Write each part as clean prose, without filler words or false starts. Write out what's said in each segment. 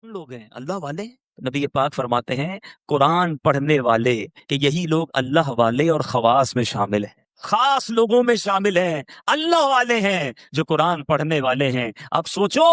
لوگ ہیں اللہ والے. نبی پاک فرماتے ہیں قرآن پڑھنے والے کہ یہی لوگ اللہ والے اور خواص میں شامل ہیں، خاص لوگوں میں شامل ہیں، اللہ والے ہیں جو قرآن پڑھنے والے ہیں. اب سوچو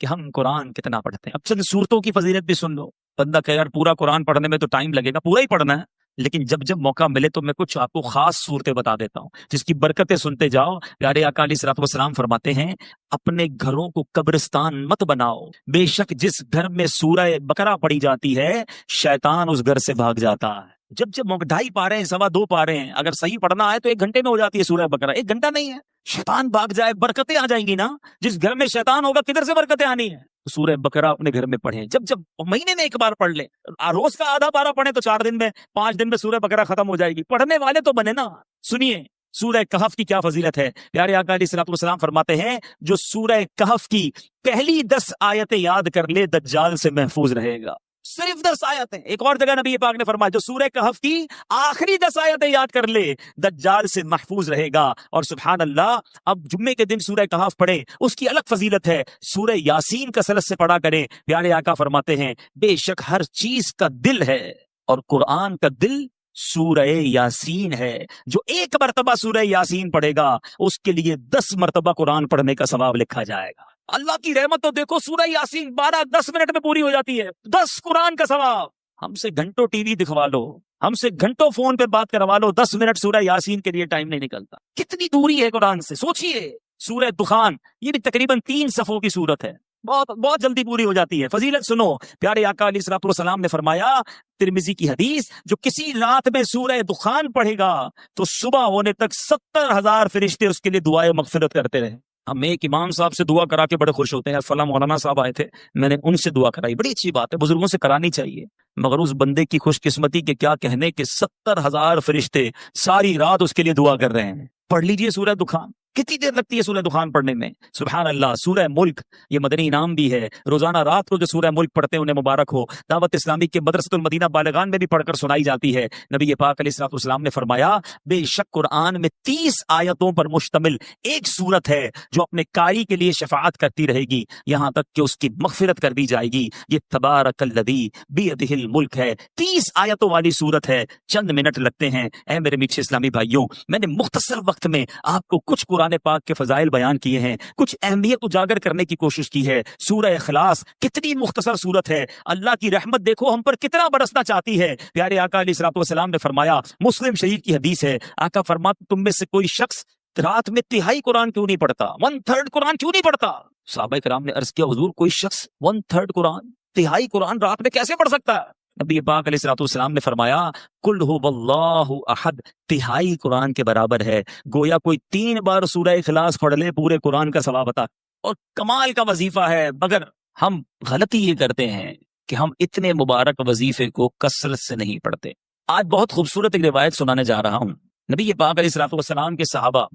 کہ ہم قرآن کتنا پڑھتے ہیں. اب چند صورتوں کی فضیلت بھی سن لو. بندہ کہ یار پورا قرآن پڑھنے میں تو ٹائم لگے گا، پورا ہی پڑھنا ہے، لیکن جب جب موقع ملے تو میں کچھ آپ کو خاص صورتیں بتا دیتا ہوں جس کی برکتیں سنتے جاؤ. پیارے آقا علیہ الصلوۃ والسلام فرماتے ہیں اپنے گھروں کو قبرستان مت بناؤ، بے شک جس گھر میں سورہ بقرہ پڑھی جاتی ہے شیطان اس گھر سے بھاگ جاتا ہے. جب جب 2.5 پارے ہیں، 2.25 پارے ہیں، اگر صحیح پڑھنا ہے تو 1 گھنٹے میں ہو جاتی ہے سورہ بقرہ. 1 گھنٹہ نہیں ہے، شیطان بھاگ جائے برکتیں آ جائیں گی نا. جس گھر میں شیطان ہوگا کدھر سے برکتیں آنی ہیں؟ سورہ بقرہ اپنے گھر میں پڑھیں. جب جب مہینے میں 1 بار پڑھ لیں، روز کا آدھا پارہ پڑھیں تو 4 دن میں 5 دن میں سورہ بقرہ ختم ہو جائے گی. پڑھنے والے تو بنے نا. سنیے سورہ کہف کی کیا فضیلت ہے. پیارے آقا علیہ الصلوۃ والسلام فرماتے ہیں جو سورہ کہف کی پہلی 10 آیتیں یاد کر لے دجال سے محفوظ رہے گا. صرف 10 آیتیں. ایک اور جگہ نبی پاک نے فرمایا جو سورہ کہف کی آخری 10 آیتیں یاد کر لے دجال سے محفوظ رہے گا. اور سبحان اللہ اب جمعے کے دن سورہ کہف پڑھیں، اس کی الگ فضیلت ہے. سورہ یاسین کثرت سے پڑھا کریں. پیارے آقا فرماتے ہیں بے شک ہر چیز کا دل ہے اور قرآن کا دل سورہ یاسین ہے. جو 1 مرتبہ سورہ یاسین پڑھے گا اس کے لیے 10 مرتبہ قرآن پڑھنے کا ثواب لکھا جائے گا. اللہ کی رحمت تو دیکھو سورہ یاسین 12-10 منٹ میں پوری ہو جاتی ہے. 10 قرآن کا ثواب. ہم سے گھنٹوں ٹی وی دکھوا لو، ہم سے گھنٹوں فون پہ بات کروا لو، 10 منٹ سورہ یاسین کے لیے ٹائم نہیں نکلتا. کتنی دوری ہے قرآن سے. سوچئے سورہ دخان یہ بھی تقریباً 3 صفوں کی صورت ہے، بہت جلدی پوری ہو جاتی ہے. فضیلت سنو. پیارے آقا علیہ الصلوۃ والسلام نے فرمایا ترمذی کی حدیث جو کسی رات میں سورہ دخان پڑھے گا تو صبح ہونے تک 70,000 فرشتے اس کے لیے دعائے مغفرت کرتے رہے. ہم ایک امام صاحب سے دعا کرا کے بڑے خوش ہوتے ہیں. فلاں مولانا صاحب آئے تھے، میں نے ان سے دعا کرائی. بڑی اچھی بات ہے، بزرگوں سے کرانی چاہیے. مگر اس بندے کی خوش قسمتی کے کیا کہنے کہ 70,000 فرشتے ساری رات اس کے لیے دعا کر رہے ہیں. پڑھ لیجئے سورہ دخان. کتنی دیر لگتی ہے سورہ دخان پڑھنے میں؟ سبحان اللہ. سورہ ملک یہ مدنی انعام بھی ہے. روزانہ رات کو جو سورہ ملک پڑھتے ہیں انہیں مبارک ہو. دعوت اسلامی کے مدرسۃ المدینہ بالغان میں بھی پڑھ کر سنائی جاتی ہے. نبی پاک علیہ الصلوۃ والسلام نے فرمایا بے شک قرآن میں 30 آیتوں پر مشتمل ایک سورت ہے جو اپنے قاری کے لیے شفاعت کرتی رہے گی یہاں تک کہ اس کی مغفرت کر دی جائے گی. یہ تبارک الذی بیدہ الملک ہے. 30 آیتوں والی سورت ہے. چند منٹ لگتے ہیں. اے میرے میٹھے اسلامی بھائیوں، میں نے مختصر وقت میں آپ کو کچھ قرآن پاک کے فضائل بیان کیے ہیں، کچھ اہمیت اجاگر کرنے کی کوشش کی ہے. سورہ اخلاص کتنی مختصر سورت ہے. اللہ کی رحمت دیکھو ہم پر کتنا برسنا چاہتی ہے. پیارے آقا علیہ الصلوۃ والسلام نے فرمایا، مسلم شریف کی حدیث ہے، آقا فرماتے تم میں سے کوئی شخص رات میں 1/3 قرآن کیوں نہیں پڑھتا؟ 1/3 قرآن کیوں نہیں پڑھتا؟ صحابہ کرام نے عرض کیا حضور کوئی شخص 1/3 قرآن، 1/3 قرآن رات میں کیسے پڑھ سکتا ہے؟ نبی پاک علیہ الصلوۃ والسلام نے فرمایا قل هو اللہ احد 1/3 قرآن کے برابر ہے. گویا کوئی 3 بار سورہ اخلاص پڑھ لے پورے قرآن کا ثواب عطا. اور کمال کا وظیفہ ہے. مگر ہم غلطی یہ کرتے ہیں کہ ہم اتنے مبارک وظیفے کو کثرت سے نہیں پڑھتے. آج بہت خوبصورت ایک روایت سنانے جا رہا ہوں. نبی پاک علیہ الصلوۃ والسلام کے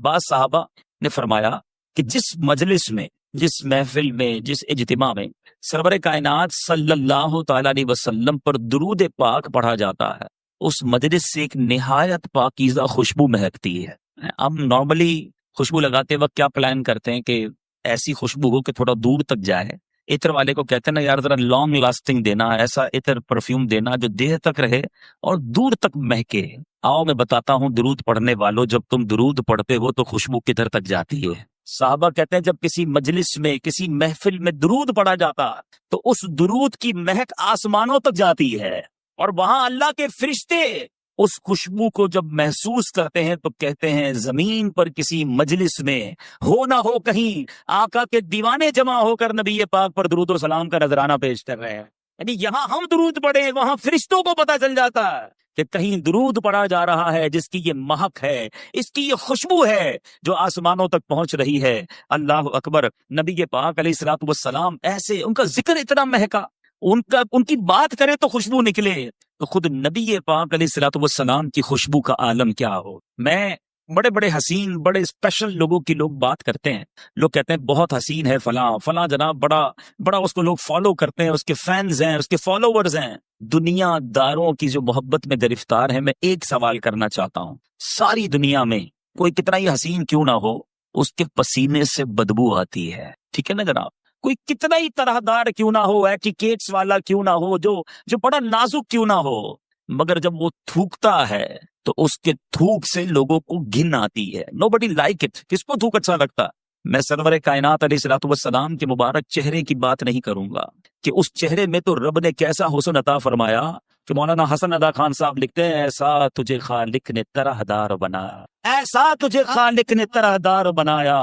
بعض صحابہ نے فرمایا کہ جس مجلس میں، جس محفل میں، جس اجتماع میں سرور کائنات صلی اللہ تعالی علیہ وسلم پر درود پاک پڑھا جاتا ہے اس مجلس سے ایک نہایت پاکیزہ خوشبو مہکتی ہے. ہم نارملی خوشبو لگاتے وقت کیا پلان کرتے ہیں کہ ایسی خوشبو ہو کہ تھوڑا دور تک جائے. عطر والے کو کہتے ہیں نا یار ذرا لانگ لاسٹنگ دینا، ایسا عطر پرفیوم دینا جو دیر تک رہے اور دور تک مہکے. آؤ میں بتاتا ہوں درود پڑھنے والوں، جب تم درود پڑھتے ہو تو خوشبو کدھر تک جاتی ہے. صحابہ کہتے ہیں جب کسی مجلس میں، کسی محفل میں درود پڑھا جاتا تو اس درود کی مہک آسمانوں تک جاتی ہے اور وہاں اللہ کے فرشتے اس خوشبو کو جب محسوس کرتے ہیں تو کہتے ہیں زمین پر کسی مجلس میں ہو نہ ہو کہیں آقا کے دیوانے جمع ہو کر نبی پاک پر درود و سلام کا نذرانہ پیش کر رہے ہیں. یعنی یہاں ہم درود پڑھیں وہاں فرشتوں کو پتہ چل جاتا ہے کہ کہیں درود پڑھا جا رہا ہے جس کی یہ مہک ہے، اس کی یہ خوشبو ہے جو آسمانوں تک پہنچ رہی ہے. اللہ اکبر. نبی پاک علیہ الصلوۃ والسلام ایسے ان کا ذکر اتنا مہکا، ان کی بات کرے تو خوشبو نکلے، تو خود نبی پاک علیہ الصلوۃ والسلام کی خوشبو کا عالم کیا ہو. میں بڑے بڑے حسین، بڑے اسپیشل لوگوں کی لوگ بات کرتے ہیں، لوگ کہتے ہیں بہت حسین ہے فلاں جناب، بڑا اس کو لوگ فالو کرتے ہیں، اس کے فینز ہیں، اس کے فالوورز ہیں. دنیا داروں کی جو محبت میں گرفتار ہے، میں ایک سوال کرنا چاہتا ہوں، ساری دنیا میں کوئی کتنا ہی حسین کیوں نہ ہو اس کے پسینے سے بدبو آتی ہے، ٹھیک ہے نا جناب؟ کوئی کتنا ہی طرحدار کیوں نہ ہو، ایٹیکیٹس والا کیوں نہ ہو، جو بڑا نازک کیوں نہ ہو، مگر جب وہ تھوکتا ہے تو اس کے تھوک سے لوگوں کو گھن آتی ہے. Nobody like it. کس کو تھوک اچھا لگتا؟ میں سرور کائنات علیہ الصلوۃ والسلام کے مبارک چہرے کی بات نہیں کروں گا کہ اس چہرے میں تو رب نے کیسا حسن عطا فرمایا کہ مولانا حسن ادا خان صاحب لکھتے ہیں ایسا تجھے خالق نے طرحدار بنایا، ایسا تجھے خالق نے طرحدار بنایا،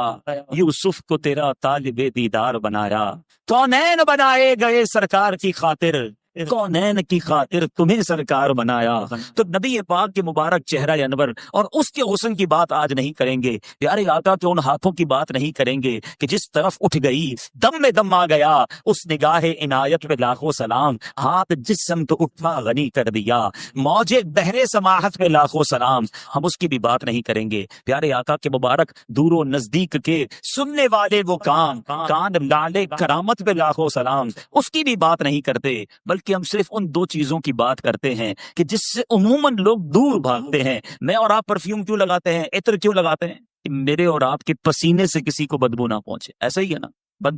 یوسف کو تیرا طالب دیدار بنایا، کونین بنائے گئے سرکار کی خاطر، کونین کی خاطر تمہیں سرکار بنایا. تو نبی پاک کے مبارک چہرہ انور اور اس کے حسن کی بات آج نہیں کریں گے، پیارے آقا کے ان ہاتھوں کی بات نہیں کریں گے کہ جس طرف اٹھ گئی دم میں دم آ گیا، اس نگاہ عنایت پہ لاکھوں سلام، ہاتھ جسم تو اٹھا غنی کر دیا، موجے بہرے سماحت پہ لاکھوں سلام. ہم اس کی بھی بات نہیں کریں گے. پیارے آقا کے مبارک دور و نزدیک کے سننے والے وہ کان لالے کرامت پہ لاکھوں سلام، اس کی بھی بات نہیں کرتے، بلکہ ہم صرف ان دو چیزوں کی بات کرتے ہیں کہ جس سے عموماً لوگ دور بھاگتے ہیں. میں اور آپ پرفیوم کیوں لگاتے ہیں، عطر کیوں لگاتے ہیں؟ کہ میرے اور آپ کے پسینے سے کسی کو بدبو نہ پہنچے. ایسا ہی ہے نا،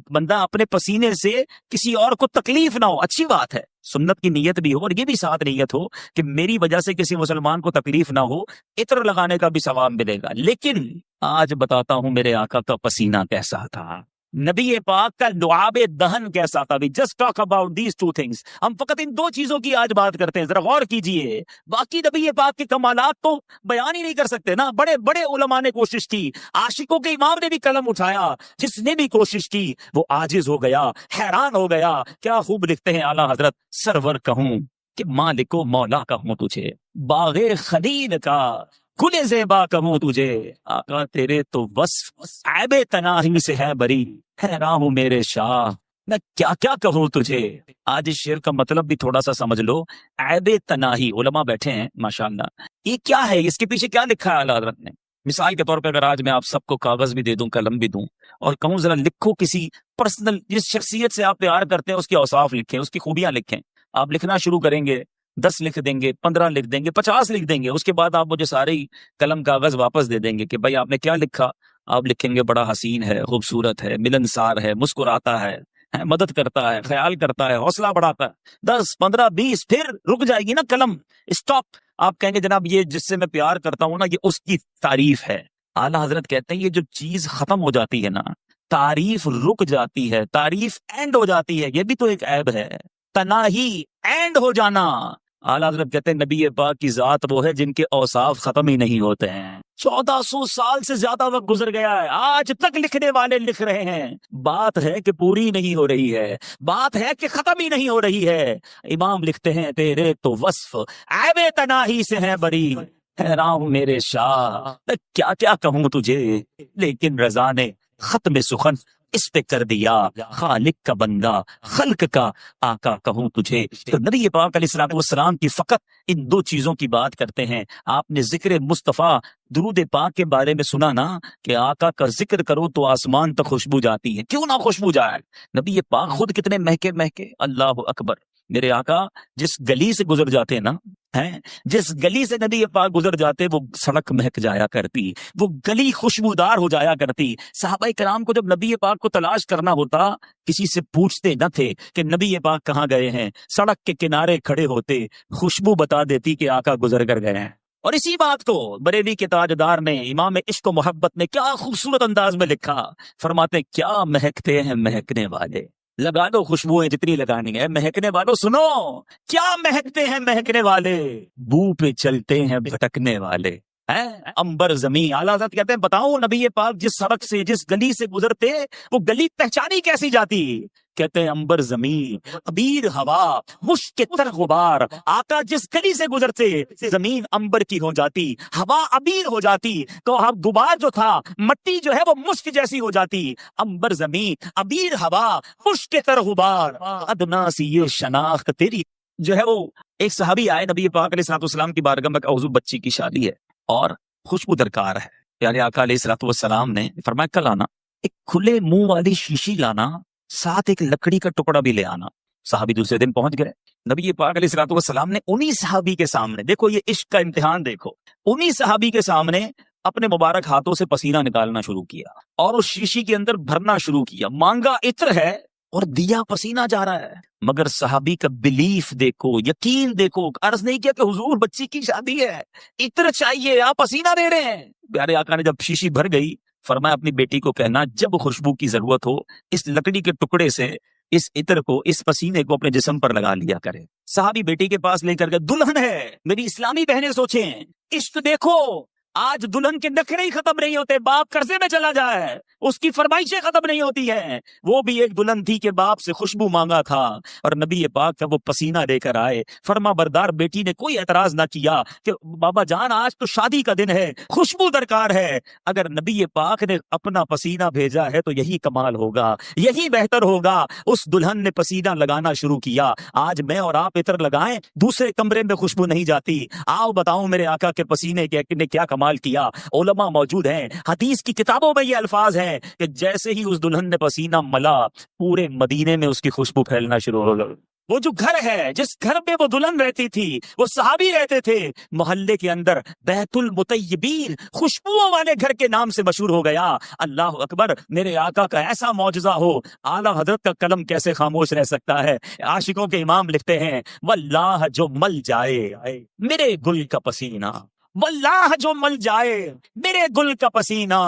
بندہ اپنے پسینے سے کسی اور کو تکلیف نہ ہو، اچھی بات ہے. سنت کی نیت بھی ہو اور یہ بھی ساتھ نیت ہو کہ میری وجہ سے کسی مسلمان کو تکلیف نہ ہو، عطر لگانے کا بھی ثواب ملے گا. لیکن آج بتاتا ہوں میرے آقا کا پسینہ کیسا تھا، نبی پاک کا لعاب دہن کیسا تھا. Just talk about these two things. ہم فقط ان دو چیزوں کی آج بات کرتے ہیں، ذرا غور کیجئے. باقی نبی پاک کے کمالات تو بیان ہی نہیں کر سکتے نا. بڑے بڑے علماء نے کوشش کی، عاشقوں کے امام نے بھی قلم اٹھایا، جس نے بھی کوشش کی وہ عاجز ہو گیا، حیران ہو گیا. کیا خوب لکھتے ہیں اعلیٰ حضرت، سرور کہوں کہ مالک و مولا کہوں تجھے، باغ خلیل کا گل زیبا کہوں تجھے، آقا تیرے تو وصف عیب تناہی سے ہے بری، حیران ہوں میرے شاہ میں کیا کیا کہوں تجھے. آج اس شعر کا مطلب بھی تھوڑا سا سمجھ لو. عیب تناہی، علماء بیٹھے ہیں ماشاءاللہ، یہ کیا ہے، اس کے پیچھے کیا لکھا ہے اعلیٰ حضرت نے؟ مثال کے طور پہ اگر آج میں آپ سب کو کاغذ بھی دے دوں، قلم بھی دوں اور کہوں ذرا لکھو کسی پرسنل، جس شخصیت سے آپ پیار کرتے ہیں اس کے اوصاف لکھیں، اس کی خوبیاں لکھیں. آپ لکھنا شروع کریں گے، 10 لکھ دیں گے، 15 لکھ دیں گے، 50 لکھ دیں گے. اس کے بعد آپ مجھے سارے ہی قلم کاغذ واپس دے دیں گے کہ بھائی آپ نے کیا لکھا. آپ لکھیں گے بڑا حسین ہے، خوبصورت ہے، ملنسار ہے، مسکراتا ہے، مدد کرتا ہے، خیال کرتا ہے، حوصلہ بڑھاتا ہے. 10 15 20 پھر رک جائے گی نا قلم، اسٹاپ. آپ کہیں گے جناب یہ جس سے میں پیار کرتا ہوں نا یہ اس کی تعریف ہے. اعلیٰ حضرت کہتے ہیں یہ جو چیز ختم ہو جاتی ہے نا، تعریف رک جاتی ہے، تعریف اینڈ ہو جاتی ہے، یہ بھی تو ایک عیب ہے. تناہی اینڈ ہو جانا. اعلیٰ حضرت کہتے ہیں نبی پاک کی ذات وہ ہے جن کے اوصاف ختم ہی نہیں ہوتے ہیں. 1400 سال سے زیادہ وقت گزر گیا ہے، آج تک لکھنے والے لکھ رہے ہیں. بات ہے کہ پوری نہیں ہو رہی ہے، بات ہے کہ ختم ہی نہیں ہو رہی ہے. امام لکھتے ہیں تیرے تو وصف عیب تناہی سے ہے بری، حیران ہوں میرے شاہ میں کیا کیا کہوں تجھے. لیکن رضا نے ختم سخن اس پہ کر دیا، خالق کا بندہ خلق کا آقا کہوں تجھے. تو نبی پاک علیہ السلام والسلام کی فقط ان دو چیزوں کی بات کرتے ہیں. آپ نے ذکر مصطفیٰ درود پاک کے بارے میں سنا نا کہ آقا کا ذکر کرو تو آسمان تک خوشبو جاتی ہے. کیوں نہ خوشبو جائے؟ نبی پاک خود کتنے مہکے مہکے. اللہ اکبر. میرے آقا جس گلی سے گزر جاتے ہیں نا، جس گلی سے نبی پاک گزر جاتے وہ سڑک مہک جایا کرتی، وہ گلی خوشبودار ہو جایا کرتی. صحابہ کرام کو جب نبی پاک کو تلاش کرنا ہوتا کسی سے پوچھتے نہ تھے کہ نبی پاک کہاں گئے ہیں، سڑک کے کنارے کھڑے ہوتے، خوشبو بتا دیتی کہ آقا گزر کر گئے ہیں. اور اسی بات کو بریلی کے تاجدار نے، امام عشق و محبت نے کیا خوبصورت انداز میں لکھا. فرماتے کیا مہکتے ہیں مہکنے والے، لگا دو خوشبوئیں جتنی لگانی ہے. مہکنے والوں سنو، کیا مہکتے ہیں مہکنے والے، بو پہ چلتے ہیں بھٹکنے والے. امبر زمین. اعلیٰ حضرت کہتے ہیں بتاؤ نبی پاک جس سڑک سے جس گلی سے گزرتے وہ گلی پہچانی کیسی جاتی؟ کہتے ہیں امبر زمین، ابیر ہوا، مشک تر غبار. آقا جس گلی سے گزرتے زمین امبر کی ہو جاتی، ہوا ابیر ہو جاتی، تو غبار جو تھا مٹی جو ہے وہ مشک جیسی ہو جاتی. امبر زمین، ابیر ہوا، مشک تر غبار، ادنا سی یہ شناخت تیری. جو ہے وہ ایک صحابی آئے نبی پاک علیہ الصلوۃ والسلام کی بارگاہ میں، اوضو بچی کی شادی ہے اور خوشبو درکار ہے. یعنی آقا علیہ الصلوۃ والسلام نے فرمایا کل آنا، ایک کھلے منہ والی شیشی لانا، ساتھ ایک لکڑی کا ٹکڑا بھی لے آنا. صحابی دوسرے دن پہنچ گئے. نبی پاک علیہ الصلوۃ والسلام نے انہی صحابی کے سامنے، دیکھو یہ عشق کا امتحان دیکھو، انہی صحابی کے سامنے اپنے مبارک ہاتھوں سے پسینہ نکالنا شروع کیا اور اس شیشی کے اندر بھرنا شروع کیا. مانگا عطر ہے اور دیا پسینہ جا رہا ہے، مگر صحابی کا بلیف دیکھو، یقین دیکھو، عرض نہیں کیا کہ حضور بچی کی شادی ہے، عطر چاہیے، آپ پسینہ دے رہے ہیں۔ پیارے آقا نے جب شیشی بھر گئی، فرمایا اپنی بیٹی کو کہنا جب خوشبو کی ضرورت ہو اس لکڑی کے ٹکڑے سے اس عطر کو، اس پسینے کو اپنے جسم پر لگا لیا کرے۔ صحابی بیٹی کے پاس لے کر کے، دلہن ہے، میری اسلامی بہنیں سوچیں، عشق دیکھو، آج دلہن کے نخرے ہی ختم نہیں ہوتے، باپ قرضے میں چلا جائے، اس کی فرمائشیں ختم نہیں ہوتی ہیں۔ وہ بھی ایک دلہن تھی کہ باپ سے خوشبو مانگا تھا، اور نبی پاک کا وہ پسینہ لے کر آئے۔ فرما بردار بیٹی نے کوئی اعتراض نہ کیا کہ بابا جان آج تو شادی کا دن ہے، خوشبو درکار ہے۔ اگر نبی پاک نے اپنا پسینہ بھیجا ہے تو یہی کمال ہوگا، یہی بہتر ہوگا۔ اس دلہن نے پسینہ لگانا شروع کیا۔ آج میں اور آپ عطر لگائیں، دوسرے کمرے میں خوشبو نہیں جاتی۔ آؤ بتاؤں میرے آقا کے پسینے نے کیا کمال کیا۔ علماء موجود ہیں، حدیث کی کتابوں میں یہ الفاظ ہیں کہ جیسے ہی اس دلہن نے پسینہ ملا، پورے مدینے میں اس کی خوشبو پھیلنا شروع ہو گئی۔ وہ جو گھر ہے، جس گھر میں وہ دلہن رہتی تھی، وہ صحابی رہتے تھے، محلے کے اندر بیت المطیبین، خوشبوؤں والے گھر کے نام سے مشہور ہو گیا۔ اللہ اکبر، میرے آقا کا ایسا معجزہ ہو، اعلیٰ حضرت کا قلم کیسے خاموش رہ سکتا ہے۔ عاشقوں کے امام لکھتے ہیں، واللہ جو مل جائے میرے گل کا پسینہ، واللہ جو مل جائے میرے گل کا پسینہ،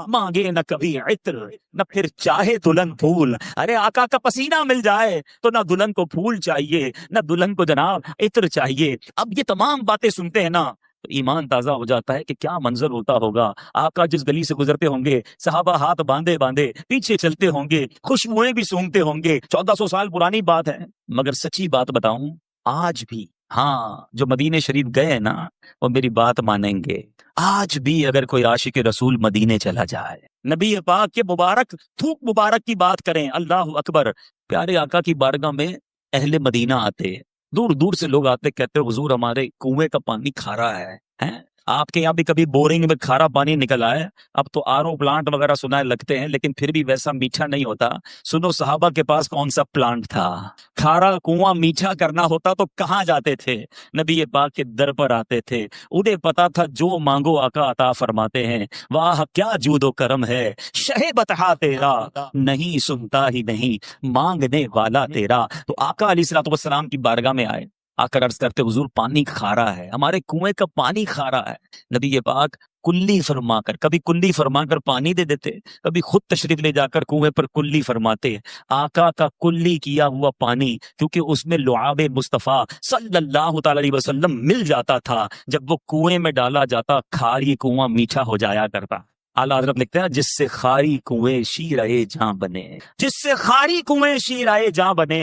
مانگے نہ کبھی عطر نہ پھر چاہے دلہن پھول۔ ارے آقا کا پسینہ مل جائے تو نہ دلہن کو پھول چاہیے، نہ دلہن کو جناب عطر چاہیے۔ اب یہ تمام باتیں سنتے ہیں نا تو ایمان تازہ ہو جاتا ہے کہ کیا منظر ہوتا ہوگا۔ آقا جس گلی سے گزرتے ہوں گے، صحابہ ہاتھ باندھے باندھے پیچھے چلتے ہوں گے، خوشبوئیں بھی سونگتے ہوں گے۔ 1400 سال پرانی بات ہے، مگر سچی بات بتاؤں، آج بھی، ہاں، جو مدینے شریف گئے نا وہ میری بات مانیں گے۔ آج بھی اگر کوئی عاشق رسول مدینے چلا جائے، نبی پاک کے مبارک تھوک مبارک کی بات کریں، اللہ اکبر، پیارے آقا کی بارگاہ میں اہل مدینہ آتے، دور دور سے لوگ آتے، کہتے حضور ہمارے کنویں کا پانی کھارا ہے۔ آپ کے یہاں بھی کبھی بورنگ میں کھارا پانی نکل آئے؟ اب تو آرو پلانٹ وغیرہ سنائے لگتے ہیں، لیکن پھر بھی ویسا میٹھا نہیں ہوتا۔ سنو صحابہ کے پاس کون سا پلانٹ تھا؟ کھارا کنواں میٹھا کرنا ہوتا تو کہاں جاتے تھے؟ نبی پاک کے در پر آتے تھے۔ انہیں پتا تھا جو مانگو آقا عطا فرماتے ہیں۔ واہ کیا جود و کرم ہے، شہ بتہا تیرا، نہیں سنتا ہی نہیں مانگنے والا تیرا۔ تو آقا علیہ الصلوۃ والسلام کی بارگاہ میں آئے، آ کر عرض کرتے حضور پانی کھارا ہے، ہمارے کنویں کا پانی کھارا ہے۔ نبی پاک کلی فرما کر، کبھی کلی فرما کر پانی دے دیتے، کبھی خود تشریف لے جا کر کنویں پر کلی فرماتے۔ آقا کا کلی کیا ہوا پانی، کیونکہ اس میں لعاب مصطفیٰ صلی اللہ تعالی علیہ وسلم مل جاتا تھا، جب وہ کنویں میں ڈالا جاتا کھاری کنواں میٹھا ہو جایا کرتا۔ اعلیٰ حضرت لکھتے ہیں جس سے خاری کنویں شیرائے جاں بنے، جس سے خاری کنویں شیرائے جاں بنے،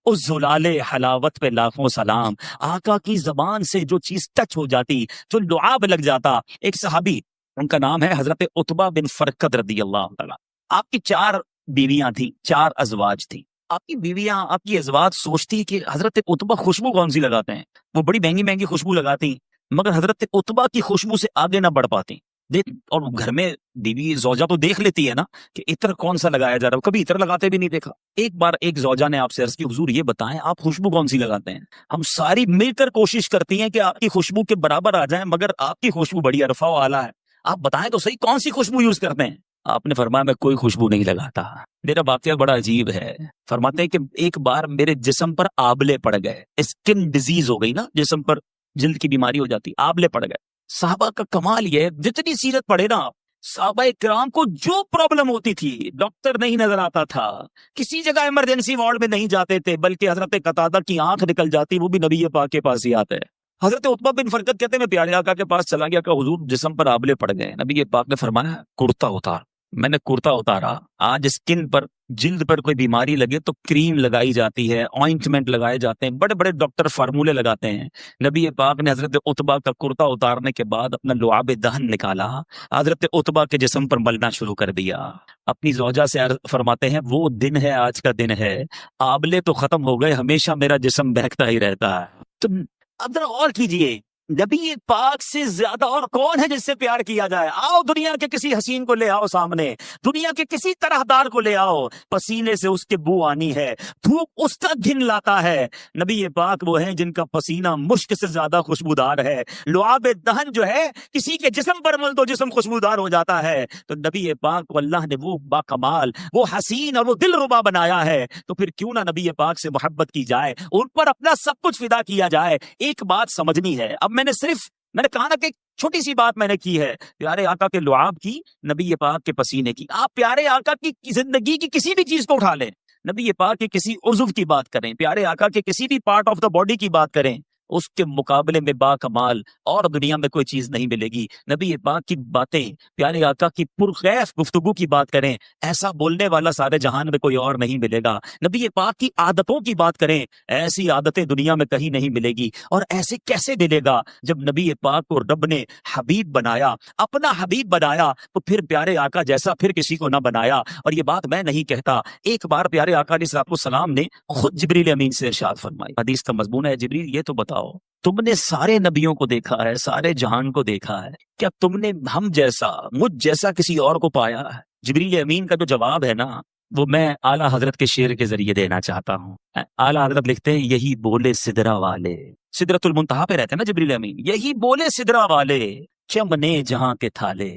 اس زلال حلاوت پہ لاکھوں سلام۔ آقا کی زبان سے جو چیز ٹچ ہو جاتی، جو لعاب لگ جاتا۔ ایک صحابی، ان کا نام ہے حضرت عتبہ بن فرقد رضی اللہ تعالیٰ۔ آپ کی 4 بیویاں تھیں، 4 ازواج تھیں۔ آپ کی بیویاں، آپ کی ازواج سوچتی کہ حضرت عتبہ خوشبو کون سی لگاتے ہیں، وہ بڑی مہنگی مہنگی خوشبو لگاتی، مگر حضرت عتبہ کی خوشبو سے آگے نہ بڑھ پاتی۔ اور گھر میں بیوی زوجہ تو دیکھ لیتی ہے نا کہ عطر کون سا لگایا جا رہا ہے، کبھی عطر لگاتے بھی نہیں دیکھا۔ ایک بار ایک زوجہ نے آپ سے عرض کی حضور یہ بتائیں آپ خوشبو کون سی لگاتے ہیں؟ ہم ساری مل کر کوشش کرتی ہیں کہ آپ کی خوشبو کے برابر آ جائیں، مگر آپ کی خوشبو بڑی عرفہ و اعلیٰ ہے، آپ بتائیں تو صحیح کون سی خوشبو یوز کرتے ہیں؟ آپ نے فرمایا میں کوئی خوشبو نہیں لگاتا۔ میرا واقعہ بڑا عجیب ہے۔ فرماتے ہیں کہ ایک بار میرے جسم پر آبلے پڑ گئے، اسکن ڈیزیز ہو گئی نا، جسم پر جلد کی بیماری ہو جاتی، آبلے پڑ گئے۔ صحابہ کا کمال یہ ہے، جتنی سیرت پڑھے نا آپ، صحابہ کرام کو جو پرابلم ہوتی تھی، ڈاکٹر نہیں نظر آتا تھا، کسی جگہ ایمرجنسی وارڈ میں نہیں جاتے تھے، بلکہ حضرت قتادہ کی آنکھ نکل جاتی، وہ بھی نبی پاک کے پاس ہی آتے۔ حضرت عتبہ بن فرقد کہتے ہیں میں پیارے آقا کے پاس چلا گیا کہ حضور جسم پر آبلے پڑ گئے۔ نبی پاک نے فرمایا کرتا اتار۔ میں نے کرتا اتارا۔ آج اسکن پر، جلد پر کوئی بیماری لگے تو کریم لگائی جاتی ہے، آئنٹمنٹ لگائے جاتے ہیں، بڑے بڑے ڈاکٹر فارمولے لگاتے ہیں۔ نبی پاک نے حضرت عتبہ کا کرتا اتارنے کے بعد اپنا لعاب دہن نکالا، حضرت عتبہ کے جسم پر ملنا شروع کر دیا۔ اپنی زوجہ سے فرماتے ہیں وہ دن ہے، آج کا دن ہے، آبلے تو ختم ہو گئے، ہمیشہ میرا جسم بہکتا ہی رہتا ہے۔ تو اب ذرا غور کیجئے، نبی پاک سے زیادہ اور کون ہے جس سے پیار کیا جائے؟ آؤ دنیا کے کسی حسین کو لے آؤ سامنے، دنیا کے کسی طرحدار کو لے آؤ، پسینے سے اس کے بو آنی ہے، دھوپ اس کا گھن لاتا ہے۔ نبی پاک وہ ہیں جن کا پسینہ مشک سے زیادہ خوشبودار ہے۔ لعاب دہن جو ہے کسی کے جسم پر مل تو جسم خوشبودار ہو جاتا ہے، تو نبی پاک کو اللہ نے وہ با کمال، وہ حسین اور وہ دل ربا بنایا ہے، تو پھر کیوں نہ نبی پاک سے محبت کی جائے، ان پر اپنا سب کچھ فدا کیا جائے۔ ایک بات سمجھنی ہے، اب میں نے کہا نا کہ چھوٹی سی بات میں نے کی ہے، پیارے آقا کے لعاب کی، نبی پاک کے پسینے کی۔ آپ پیارے آقا کی زندگی کی کسی بھی چیز کو اٹھا لیں، نبی پاک کے کسی عضو کی بات کریں، پیارے آقا کے کسی بھی پارٹ آف دا باڈی کی بات کریں، اس کے مقابلے میں با کمال اور دنیا میں کوئی چیز نہیں ملے گی۔ نبی پاک کی باتیں، پیارے آقا کی پرخیف گفتگو کی بات کریں، ایسا بولنے والا سارے جہان میں کوئی اور نہیں ملے گا۔ نبی پاک کی عادتوں کی بات کریں، ایسی عادتیں دنیا میں کہیں نہیں ملے گی۔ اور ایسے کیسے ملے گا؟ جب نبی پاک کو رب نے حبیب بنایا، اپنا حبیب بنایا، تو پھر پیارے آقا جیسا پھر کسی کو نہ بنایا۔ اور یہ بات میں نہیں کہتا، ایک بار پیارے آقا علیہ السلام نے خود جبریل امین سے ارشاد فرمائی، حدیث کا مضمون ہے، جبریل یہ تو بتاؤ، تم نے سارے نبیوں کو دیکھا ہے، سارے جہان کو دیکھا ہے، کیا تم نے ہم جیسا، مجھ جیسا کسی اور کو پایا ہے؟ جبریل امین کا جو جواب ہے نا، وہ میں اعلیٰ حضرت کے شعر کے ذریعے دینا چاہتا ہوں۔ اعلیٰ حضرت لکھتے ہیں، یہی بولے سدرا والے، سدرۃ المنتہا پہ رہتے ہیں نا جبریل امین، یہی بولے سدرا والے، چمنے جہاں کے تھالے۔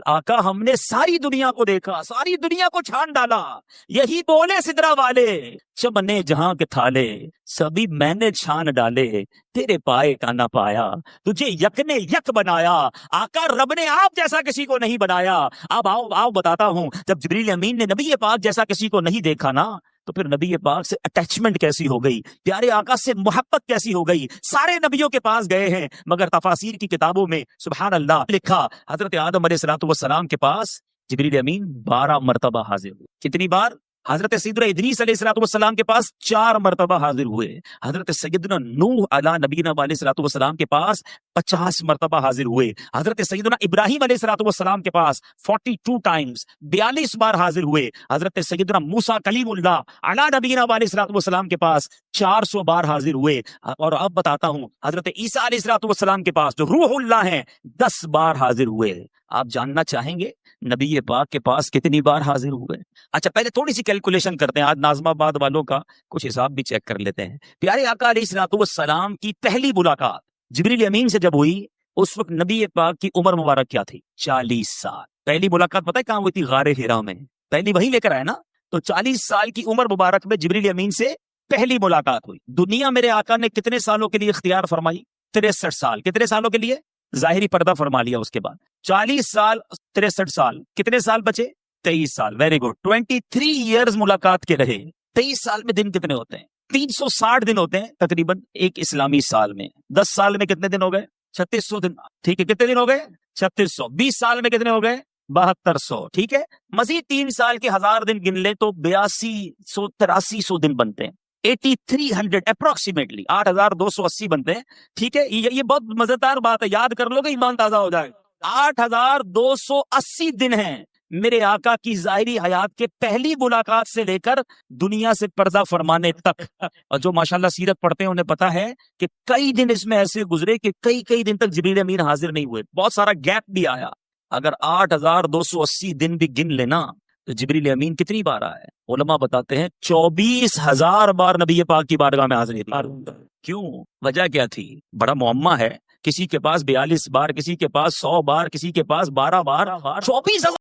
آقا ہم نے ساری دنیا کو دیکھا، ساری دنیا کو چھان ڈالا، یہی بولے سدرا والے، چمنے جہاں کے تھالے، سبھی میں نے چھان ڈالے، تیرے پائے کا نہ پایا، تجھے یک نے یک بنایا۔ آقا رب نے آپ جیسا کسی کو نہیں بنایا۔ اب آؤ بتاتا ہوں، جب جبریل امین نے نبی پاک جیسا کسی کو نہیں دیکھا نا، تو پھر نبی پاک سے اٹیچمنٹ کیسی ہو گئی، پیارے آقا سے محبت کیسی ہو گئی۔ سارے نبیوں کے پاس گئے ہیں، مگر تفاسیر کی کتابوں میں سبحان اللہ لکھا، حضرت آدم علیہ السلام کے پاس جبریل امین 12 مرتبہ حاضر ہوئے۔ کتنی بار؟ حضرت سیدنا ادریس علیہ السلام کے پاس 4 مرتبہ حاضر ہوئے، حضرت سیدنا نوح علی نبینا علیہ السلام کے پاس 50 مرتبہ حاضر ہوئے، حضرت سیدنا ابراہیم علیہ السلام کے پاس 42 ٹائمز 42 بار حاضر ہوئے، حضرت سیدنا موسیٰ کلیم اللہ علی نبینا علیہ السلام کے پاس 400 بار حاضر ہوئے۔ اور اب بتاتا ہوں، حضرت عیسیٰ علیہ السلام کے پاس جو روح اللہ ہیں 10 بار حاضر ہوئے۔ آپ جاننا چاہیں گے نبی پاک کے پاس کتنی بار حاضر ہوئے؟ اچھا پہلے تھوڑی سی کیلکولیشن کرتے ہیں، آج ناظم آباد والوں کا کچھ حساب بھی چیک کر لیتے ہیں۔ پیارے آقا علیہ السلام کی پہلی ملاقات جبریل امین سے جب ہوئی، اس وقت نبی پاک کی عمر مبارک کیا تھی؟ 40 سال۔ پہلی ملاقات پتہ ہے کہاں ہوئی تھی؟ غار حرا میں، پہلی وہی لے کر آئے نا، تو 40 سال کی عمر مبارک میں جبریل امین سے پہلی ملاقات ہوئی۔ دنیا میرے آقا نے کتنے سالوں کے لیے اختیار فرمائی؟ 63 سال۔ کتنے سالوں کے لیے؟ ظاہری پردہ فرما لیا اس کے بعد 40 سال 63 سال، کتنے سال بچے؟ 23 سال۔ ویری گڈ، 23 ایئرز ملاقات کے رہے۔ 23 سال میں دن کتنے ہوتے ہیں؟ 360 دن ہوتے ہیں تقریباً ایک اسلامی سال میں۔ 10 سال میں کتنے دن ہو گئے؟ 3600 دن۔ ٹھیک ہے، کتنے دن ہو گئے؟ 3600۔ 20 سال میں کتنے ہو گئے؟ 7200۔ ٹھیک ہے، مزید 3 سال کے 1000 دن گن لیں تو 8200 8300 دن بنتے ہیں، 8300 اپروکسیمیٹلی 8280 بنتے ہیں۔ ٹھیک ہے، یہ بہت مزیدار بات ہے، یاد کر لو گے ایمان تازہ ہو جائے۔ 8280 دن ہیں میرے آقا کی ظاہری حیات کے پہلی ملاقات سے لے کر دنیا سے پردہ فرمانے تک۔ اور جو ماشاءاللہ سیرت پڑھتے ہیں انہیں پتا ہے کہ کئی دن اس میں ایسے گزرے کہ کئی دن تک جبریل امین حاضر نہیں ہوئے، بہت سارا گیپ بھی آیا۔ اگر 8280 دن بھی گن لینا تو جبریل امین کتنی بار آئے؟ علماء بتاتے ہیں 24,000 بار نبی پاک کی بارگاہ میں حاضری دی۔ کیوں؟ وجہ کیا تھی؟ بڑا معمہ ہے، کسی کے پاس 42 بار، کسی کے پاس 100 بار، کسی کے پاس 12 بار، 24,000